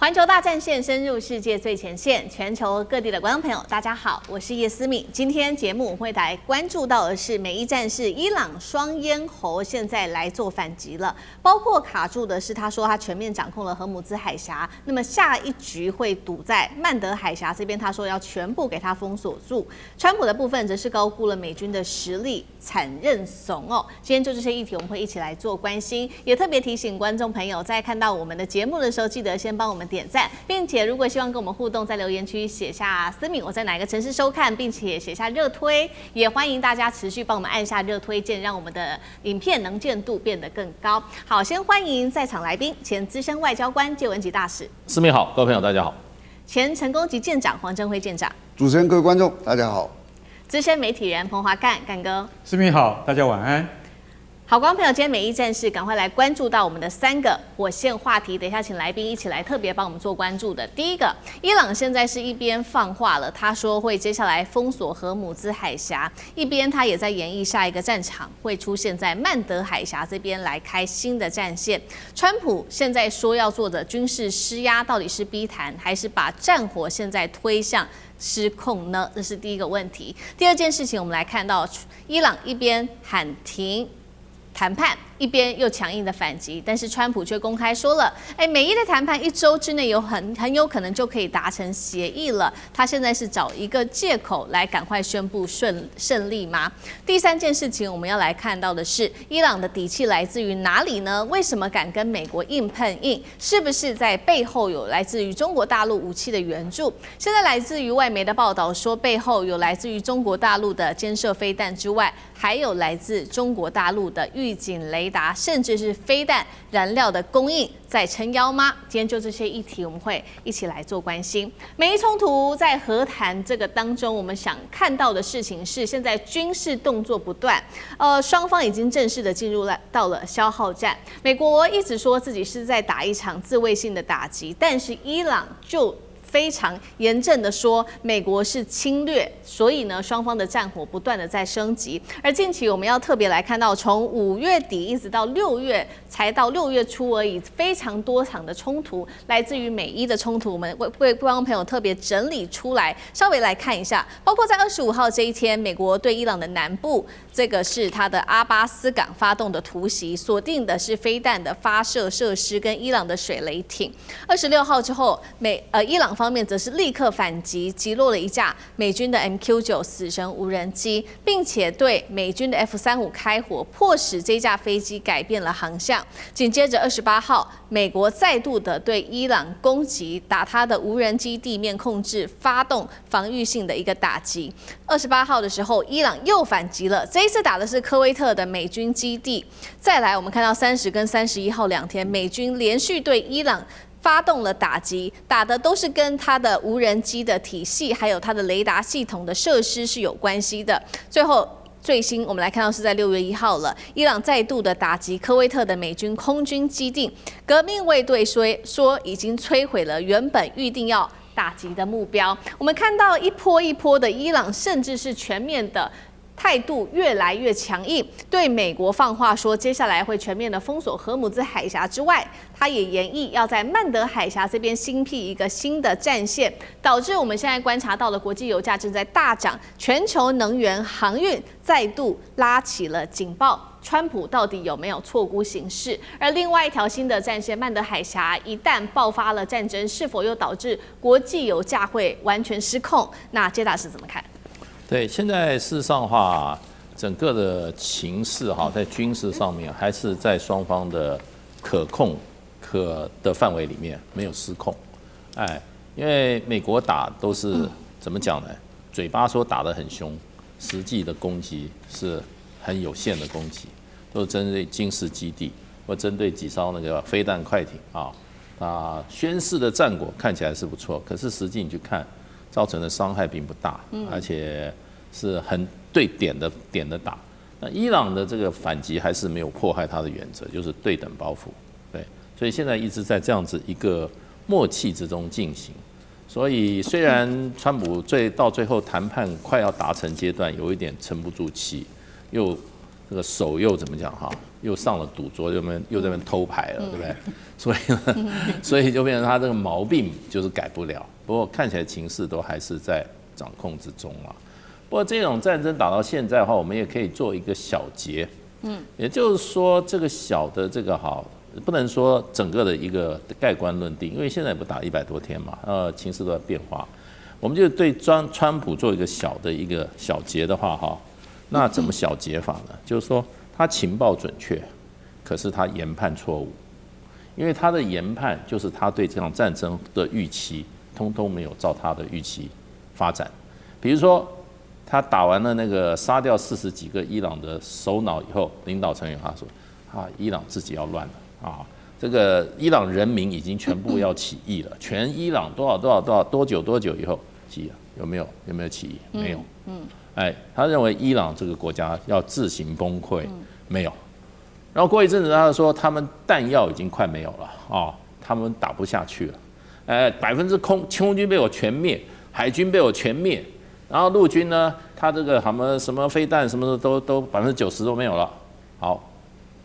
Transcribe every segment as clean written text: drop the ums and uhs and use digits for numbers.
環球大戰線深入世界最前線，全球各地的觀眾朋友，大家好，我是葉思敏。今天節目我們會來關注到的是美伊戰事，伊朗雙咽喉現在來做反擊了，包括卡住的是他說他全面掌控了荷姆茲海峽，那麼下一局會堵在曼德海峽這邊，他說要全部給他封鎖住。川普的部分則是高估了美軍的實力，慘認慫哦。今天就這些議題我們會一起來做關心，也特別提醒觀眾朋友，在看到我們的節目的時候，記得先幫我們點讚，並且如果希望跟我們互動，在留言區寫下思敏我在哪個城市收看，並且寫下熱推，也歡迎大家持續幫我們按下熱推鍵，讓我們的影片能見度變得更高。好，先歡迎在場來賓，前資深外交官介文汲大使。思敏好，各位朋友大家好。前成功級艦長黃鎮輝艦長。主持人各位觀眾大家好。資深媒體人彭華幹哥。思敏好，大家晚安。好，觀眾朋友，今天美伊戰事，趕快來關注到我們的3個火線話題。等一下，請來賓一起來特別幫我們做關注的。第一個，伊朗現在是一邊放話了，他說會接下來封鎖荷姆茲海峽，一邊他也在演繹下一個戰場會出現在曼德海峽這邊來開新的戰線。川普現在說要做的軍事施壓，到底是逼談，還是把戰火現在推向失控呢？這是第一個問題。第二件事情，我們來看到伊朗一邊喊停談判，一邊又強硬的反擊，但是川普卻公開說了，美伊的談判1周之內很有可能就可以達成協議了。他現在是找一個借口來趕快宣布勝利嗎？第三件事情我們要來看到的是，伊朗的底氣來自於哪裡呢？為什麼敢跟美國硬碰硬？是不是在背後有來自於中國大陸武器的援助？現在來自於外媒的報道說，背後有來自於中國大陸的肩射飛彈之外，還有來自中國大陸的預警雷達，甚至是飛彈燃料的供應在撐腰嗎？今天就這些議題，我們會一起來做關心。美伊衝突在和談這個當中，我們想看到的事情是，現在軍事動作不斷，雙方已經正式的進入到了消耗戰。美國一直說自己是在打一場自衛性的打擊，但是伊朗就非常嚴正的說，美國是侵略，所以呢，雙方的戰火不斷的在升級。而近期我們要特別來看到，從5月底一直到6月，才到6月初而已，非常多場的衝突，來自於美伊的衝突，我們為觀眾朋友特別整理出來，稍微來看一下。包括在25號這一天，美國對伊朗的南部，這個是它的阿巴斯港發動的突襲，鎖定的是飛彈的發射設施跟伊朗的水雷艇。26號之後，伊朗方面則是立刻反擊，擊落了一架美軍的 MQ-9死神無人機，並且對美軍的 F-35開火，迫使這架飛機改變了航向。緊接着28號，美國再度的對伊朗攻擊，打它的無人機地面控制，發動防禦性的一個打擊。28號的時候，伊朗又反擊了，這一次打的是科威特的美軍基地。再來，我們看到30跟31號2天，美軍連續對伊朗發動了打擊，打的都是跟它的無人機的體系，還有它的雷達系統的設施是有關係的。最新我們來看到是在6月1號了，伊朗再度的打擊科威特的美軍空軍基地，革命衛隊說已經摧毀了原本預定要打擊的目標。我們看到一波一波的伊朗，甚至是全面的態度越來越強硬，對美國放話說，接下來會全面的封鎖荷姆茲海峽之外，他也言意要在曼德海峽這邊新闢一個新的戰線，導致我們現在觀察到的國際油價正在大漲，全球能源航運再度拉起了警報。川普到底有沒有錯估形勢？而另外一條新的戰線曼德海峽一旦爆發了戰爭，是否又導致國際油價會完全失控？那傑大使怎麼看？對，現在事實上的話，整個的情勢哈，在軍事上面還是在雙方的可控的範圍裡面，沒有失控。因為美國打都是怎麼講呢？嘴巴說打得很兇，實際的攻擊是很有限的攻擊，都是針對軍事基地或針對幾艘那個飛彈快艇啊，宣示的戰果看起來是不錯，可是實際你去看，造成的傷害並不大，而且是很對點的打。那伊朗的這個反擊還是沒有破壞它的原則，就是對等包袱。對，所以現在一直在這樣子一個默契之中進行。所以雖然川普到最後談判快要達成階段，有一點沉不住氣，又這個手又怎麼講哈，又上了賭桌，又在那邊偷牌了，對不對？所以就變成他這個毛病就是改不了。不過看起來情勢都還是在掌控之中了。不過這種戰爭打到現在的話，我們也可以做一個小結，也就是說這個小的這個好，不能說整個的一個蓋棺論定，因為現在也不打100多天嘛，情勢都在變化。我們就對川普做一個小結的話哈，那怎麼小結法呢？就是說他情報準確，可是他研判錯誤，因為他的研判就是他對這場戰爭的預期，通通沒有照他的預期發展。比如說他打完了那個殺掉40幾個伊朗的首腦以後，領導成員他說伊朗自己要亂了啊。這個伊朗人民已經全部要起義了，全伊朗多久以後起義了？有沒有起義？沒有。他認為伊朗這個國家要自行崩潰，沒有。然後過一陣子，他說他們彈藥已經快沒有了他們打不下去了。空軍被我全滅，海軍被我全滅，然後陸軍呢，他這個什麼飛彈什麼的都90%都沒有了。好，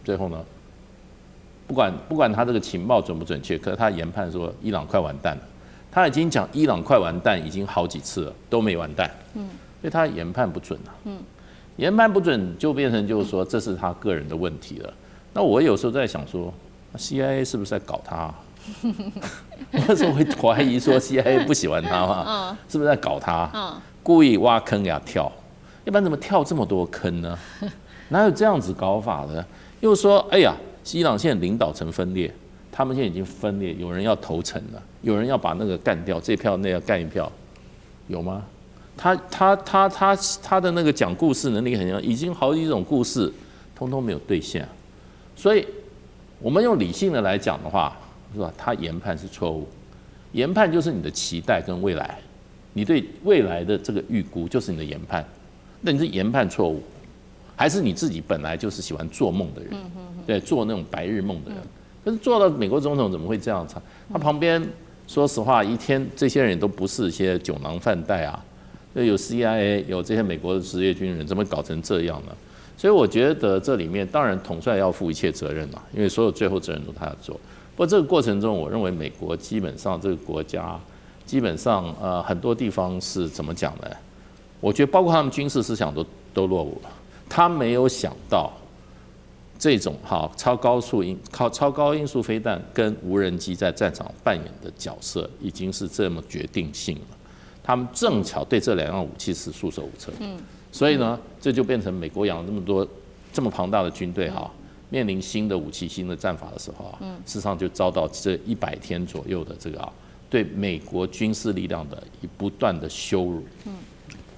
最後呢？不管他這個情報準不準確，可是他研判說伊朗快完蛋了。他已經講伊朗快完蛋已經好幾次了，都沒完蛋。所以他研判不準啊。研判不準就變成就是說這是他個人的問題了。那我有時候在想說 ，CIA 是不是在搞他？我有時候會懷疑說 CIA 不喜歡他嘛，是不是在搞他？故意挖坑給他跳，要不然怎麼跳這麼多坑呢？哪有這樣子搞法的？又說，哎呀。伊朗現在領導層分裂，他們現在已經分裂，有人要投誠了，有人要把那個幹掉，這票那要幹一票，有嗎？他的那個講故事能力很強，已經好幾種故事，通通沒有兌現。所以，我們用理性的來講的話，是吧？他研判是錯誤，研判就是你的期待跟未來，你對未來的這個預估就是你的研判，那你是研判錯誤，還是你自己本來就是喜歡做夢的人？對，做那種白日夢的人，可是做到美國總統怎麼會這樣？他旁邊說實話，一天這些人都不是一些酒囊飯袋啊，有 CIA， 有這些美國的職業軍人，怎麼搞成這樣呢？所以我覺得這裡面當然統帥要負一切責任嘛，因為所有最後責任都他要做。不過這個過程中，我認為美國基本上這個國家基本上很多地方是怎麼講呢？我覺得包括他們軍事思想都落伍了，他沒有想到。這種超高音速飛彈跟無人機在戰場扮演的角色已經是這麼決定性了，他們正巧對這兩樣武器是束手無策。所以呢，這就變成美國養了這麼龐大的軍隊面臨新的武器、新的戰法的時候事實上就遭到這100天左右的這個對美國軍事力量的不斷的羞辱。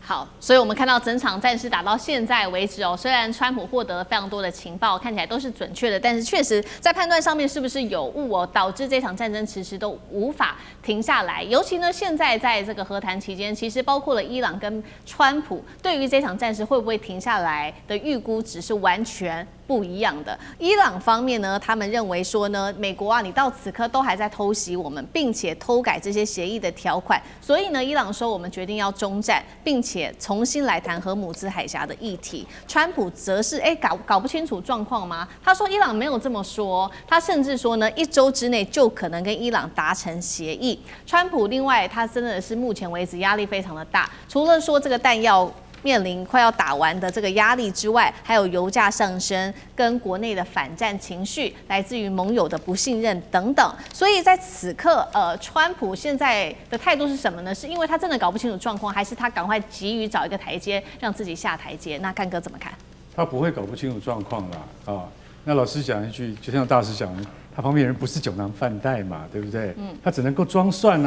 好，所以我們看到整場戰事打到現在為止雖然川普獲得了非常多的情報，看起來都是準確的，但是確實在判斷上面是不是有誤導致這場戰爭遲遲都無法停下來。尤其呢，現在在這個和談期間，其實包括了伊朗跟川普對於這場戰事會不會停下來的預估值是完全不一樣的。伊朗方面呢，他們認為說呢，美國你到此刻都還在偷襲我們，並且偷改這些協議的條款，所以呢，伊朗說我們決定要終戰，並且重新來談荷姆茲海峽的議題。川普則是搞不清楚狀況嗎？他說伊朗沒有這麼說，他甚至說呢，1週之內就可能跟伊朗達成協議。川普另外他真的是目前為止壓力非常的大，除了說這個彈藥面臨快要打完的這個壓力之外，還有油價上升跟國內的反戰情緒，來自於盟友的不信任等等。所以在此刻，川普現在的態度是什麼呢？是因為他真的搞不清楚狀況，還是他趕快急於找一個台階讓自己下台階？那幹哥怎麼看？他不會搞不清楚狀況啦那老師講一句，就像大師講的，他旁邊人不是酒囊飯袋嘛，對不對？他只能夠裝蒜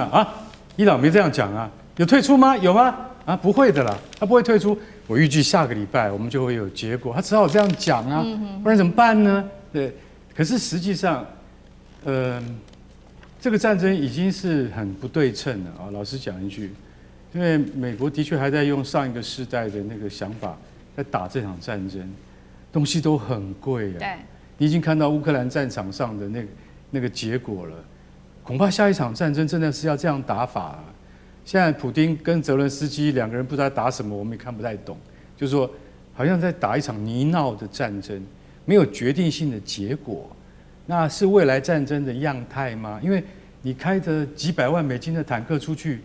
伊朗沒這樣講啊，有退出嗎？有嗎？不會的啦，他不會退出。我預計下個禮拜我們就會有結果，他只好這樣講啊，不然怎麼辦呢？對，可是實際上，這個戰爭已經是很不對稱了老實講一句，因為美國的確還在用上一個世代的那個想法在打這場戰爭，東西都很貴對，你已經看到烏克蘭戰場上的那個結果了，恐怕下一場戰爭真的是要這樣打法現在普丁跟澤倫斯基兩個人不知道打什麼，我們也看不太懂。就是說，好像在打一場泥淖的戰爭。沒有決定性的結果。那是未來戰爭的樣態嗎？因為你開着幾百萬美金的坦克出去，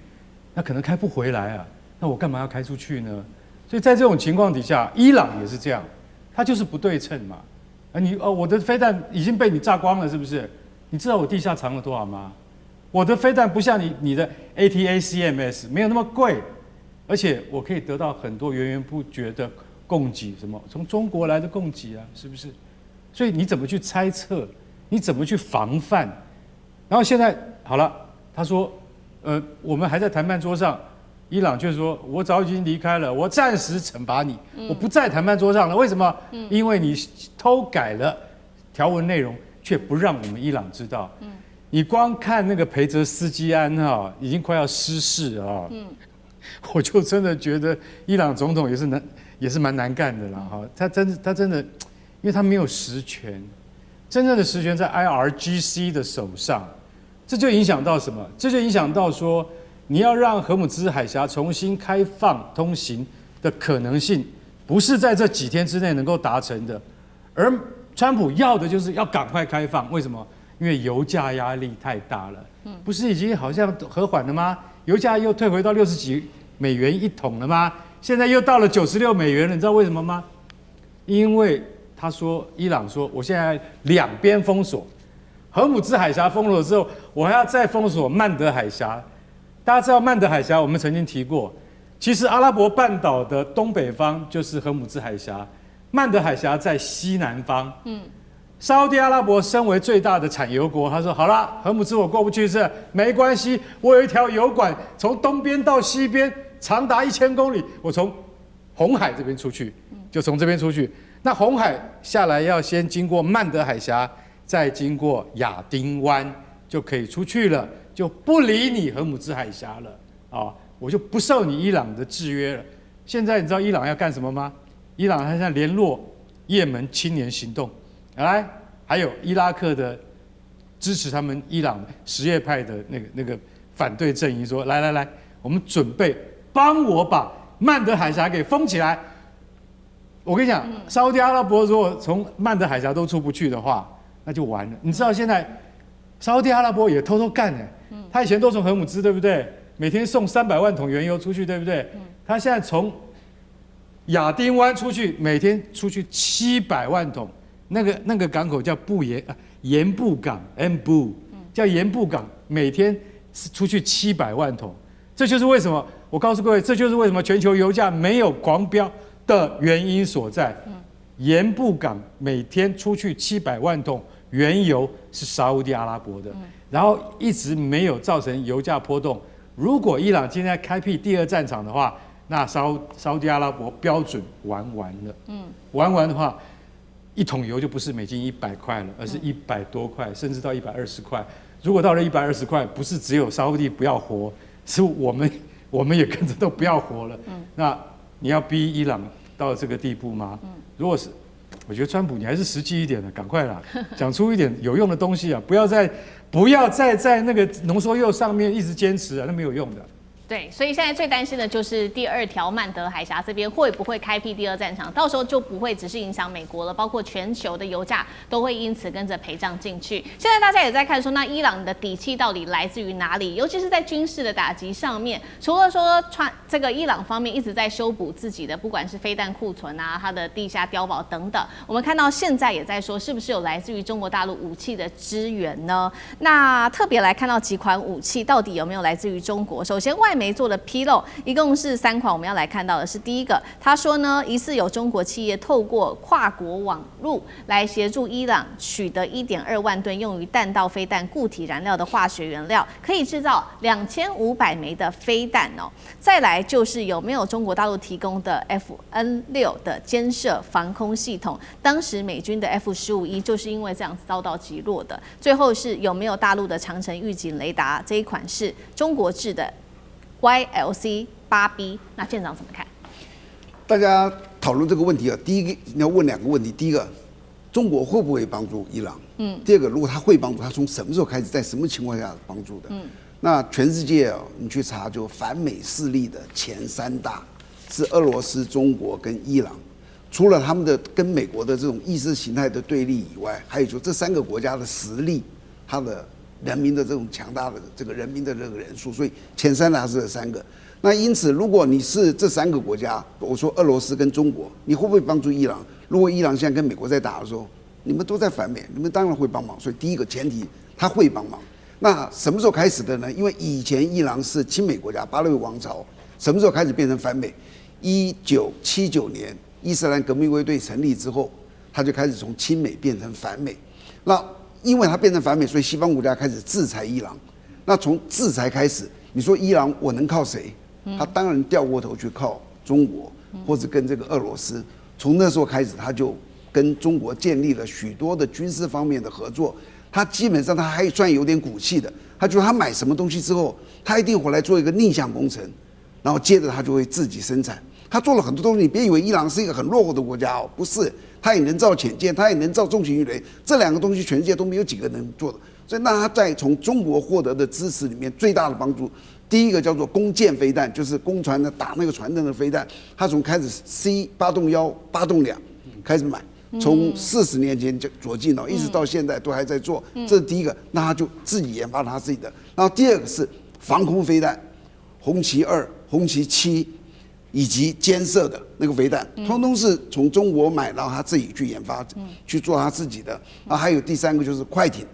那可能開不回來啊。那我幹嘛要開出去呢？所以在這種情況底下，伊朗也是這樣，它就是不對稱嘛。我的飛彈已經被你炸光了，是不是？你知道我地下藏了多少嗎？我的飛彈不像你的 ATACMS 沒有那麼貴，而且我可以得到很多源源不絕的供給，什麼從中國來的供給啊，是不是？所以你怎麼去猜測？你怎麼去防範？然後現在好了，他說，我們還在談判桌上，伊朗卻說，我早已經離開了，我暫時懲罰你，我不在談判桌上了。為什麼？因為你偷改了條文內容，卻不讓我們伊朗知道。你光看那個裴澤斯基安哈，已經快要失勢啊。我就真的覺得伊朗總統也是蠻難幹的啦哈。他真的，因為他沒有實權。真正的實權在 IRGC 的手上，這就影響到什麼？這就影響到說，你要讓荷姆茲海峽重新開放通行的可能性，不是在這幾天之內能夠達成的。而川普要的就是要趕快開放，為什麼？因為油價壓力太大了。不是已經好像和緩了嗎？油價又退回到60幾美元一桶了嗎？現在又到了96美元了，你知道為什麼嗎？因為他說，伊朗說，我現在兩邊封鎖，荷姆茲海峽封鎖之後，我還要再封鎖曼德海峽。大家知道曼德海峽，我們曾經提過，其實阿拉伯半島的東北方就是荷姆茲海峽，曼德海峽在西南方。沙烏地阿拉伯身為最大的產油國，他說好了，荷姆茲我過不去是沒關係，我有一條油管從東邊到西邊，長達1000公里，我從紅海這邊出去，就從這邊出去。那紅海下來要先經過曼德海峽，再經過亞丁灣，就可以出去了，就不理你荷姆茲海峽了啊！我就不受你伊朗的制約了。現在你知道伊朗要幹什麼嗎？伊朗他現在聯絡也門青年行動，來，還有伊拉克的支持他們伊朗什葉派的那個反對陣營說，來，我們準備幫我把曼德海峽給封起來。我跟你講，沙烏地阿拉伯如果從曼德海峽都出不去的話，那就完了。你知道現在沙烏地阿拉伯也偷偷幹呢，他以前都從荷姆茲，對不對？每天送300萬桶原油出去，對不對？他現在從亞丁灣出去，每天出去700萬桶。那個港口叫鹽布港 ，Mbu 叫鹽布港，每天出去700萬桶。這就是為什麼我告訴各位，這就是為什麼全球油價沒有狂飆的原因所在。鹽布港每天出去700萬桶原油是沙烏地阿拉伯的，然後一直沒有造成油價波動。如果伊朗今天開闢第2戰場的話，那沙烏地阿拉伯標準玩完了。玩的話，一桶油就不是美金100塊了，而是100多塊，甚至到120塊。如果到了120塊，不是只有沙烏地不要活，是我們也跟着都不要活了。那你要逼伊朗到這個地步嗎？如果是，我覺得川普你還是實際一點的，趕快啦，講出一點有用的東西啊！不要再在那個濃縮鈾上面一直堅持啊，那沒有用的。對，所以現在最擔心的就是第2條曼德海峽這邊會不會開闢第2戰場，到時候就不會只是影響美國了，包括全球的油價都會因此跟着賠漲進去。現在大家也在看說，那伊朗的底氣到底來自於哪裡？尤其是在軍事的打擊上面，除了說這個伊朗方面一直在修補自己的，不管是飛彈庫存啊，它的地下碉堡等等，我們看到現在也在說，是不是有來自於中國大陸武器的支援呢？那特別來看到幾款武器到底有沒有來自於中國？首先外媒做的披露，一共是3款。我們要來看到的是第一個，他說呢，疑似有中國企業透過跨國網路來協助伊朗取得1.2萬噸用於彈道飛彈固體燃料的化學原料，可以制造2500枚的飛彈哦。再來就是有沒有中國大陸提供的 FN6的肩射防空系統，當時美軍的 F-15E 就是因為這樣遭到擊落的。最後是有沒有大陸的長程預警雷達，這一款是中國制的YLC-8B， 那艦長怎麼看？大家討論這個問題啊，第一個你要問2個問題：第一個，中國會不會幫助伊朗？第二個，如果他會幫助，他從什麼時候開始，在什麼情況下幫助的？那全世界啊，你去查，就反美勢力的前3大是俄羅斯、中國跟伊朗。除了他們的跟美國的這種意識形態的對立以外，還有就這3個國家的實力，它的人民的這種強大的這個人民的這個人數，所以前3的還是這3個。那因此，如果你是這3個國家，我說俄羅斯跟中國，你会不會幫助伊朗？如果伊朗現在跟美國在打的時候，你們都在反美，你們當然會幫忙。所以第一個前提，他會幫忙。那什麼時候開始的呢？因為以前伊朗是親美國家，巴勒維王朝，什麼時候開始變成反美？1979年伊斯蘭革命衛隊成立之後，他就開始從親美變成反美。那因為他變成反美，所以西方國家開始制裁伊朗。那從制裁開始，你說伊朗我能靠誰？他當然掉過頭去靠中國，或者跟這個俄羅斯。從那時候開始，他就跟中國建立了許多的軍事方面的合作。他基本上他還算有點骨氣的，他就他買什麼東西之後，他一定回來做一個逆向工程，然後接着他就會自己生產。他做了很多東西，你別以為伊朗是一個很落後的國家哦，不是，他也能造潛艦，他也能造重型魚雷，這2個東西全世界都沒有幾個能做的。所以那他在從中國獲得的支持裡面最大的幫助，第一個叫做弓箭飛彈，就是攻船的打那個船的那個飛彈，他從開始 C8洞1、8洞2開始買，從40年前就左進哦，一直到現在都還在做，這是第一個。那他就自己研發他自己的。然後第二個是防空飛彈，紅旗2、紅旗7，以及肩射的那個飛彈，通通是從中國買，然後他自己去研發，去做他自己的。然後還有第3個就是快艇。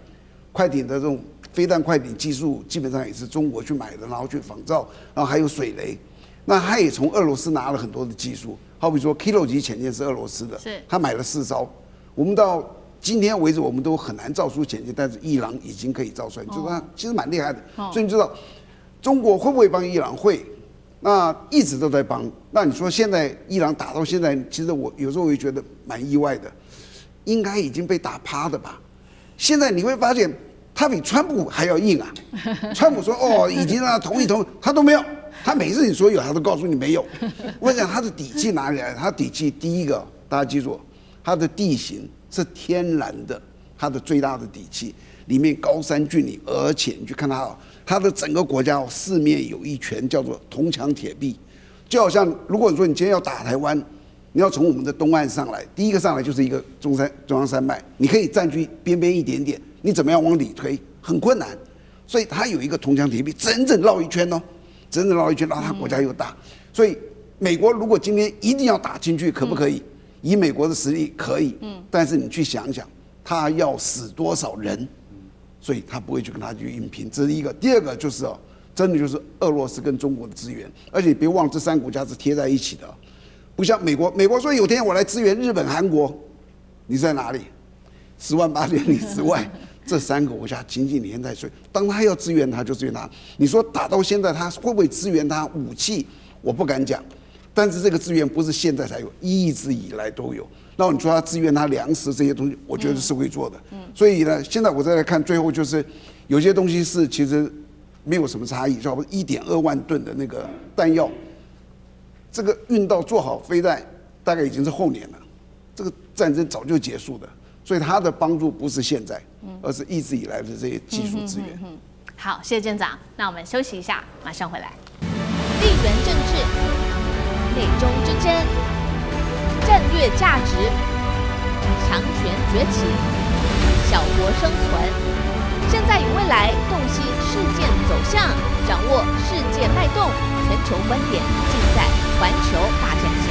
快艇的這種飛彈快艇技術基本上也是中國去買的，然後去仿造，然後還有水雷，那他也從俄羅斯拿了很多的技術，好比說 Kilo 級潛艦是俄羅斯的，他買了4艘，我們到今天為止我們都很難造出潛艦，但是伊朗已經可以造出來，就是他其實蠻厲害的，所以你知道中國會不會幫伊朗？會，那一直都在幫。那你說現在伊朗打到現在，其實我有時候會覺得蠻意外的，應該已經被打趴的吧？現在你會發現，他比川普還要硬啊！川普說：“哦，已經讓他同意，他都沒有。他每次你說有，他都告訴你沒有。”我想他的底氣哪裡來？他底氣第一個，大家記住，他的地形是天然的，他的最大的底氣裡面高山峻嶺，而且你去看他的整個國家四面有一圈叫做銅牆鐵壁，就好像如果你說你今天要打台灣。你要從我們的東岸上來，第一個上來就是一個中央山脈，你可以占據邊邊一點點，你怎麼樣往裡推很困難，所以它有一個銅牆鐵壁，整整繞一圈哦，整整繞一圈，然後它國家又大，所以美國如果今天一定要打進去，可不可以？以美國的實力可以，但是你去想想，他要死多少人，所以他不會去跟他去硬拼，這是一個。第二個就是哦，真的就是俄羅斯跟中國的資源，而且別忘了這3個國家是貼在一起的。不像美國，美國說有天我來支援日本、韓國，你在哪裡？10萬8千里之外，這3個國家緊緊連在一起。當他要支援他，就支援他。你說打到現在，他會不會支援他武器？我不敢講。但是這個支援不是現在才有，一直以來都有。然後你說他支援他糧食這些東西，我覺得是會做的。所以呢，現在我再來看，最後就是有些東西是其實沒有什麼差異，差不多1.2萬噸的那個彈藥。這個運到做好飛彈，大概已經是後年了。這個戰爭早就結束了，所以它的幫助不是現在，而是一直以來的這些技術資源。好，謝謝艦長。那我們休息一下，馬上回來。地緣政治、美中之爭、戰略價值、強權崛起、小國生存，現在與未來洞悉事件走向，掌握世界脈動。全球觀點盡在環球大戰。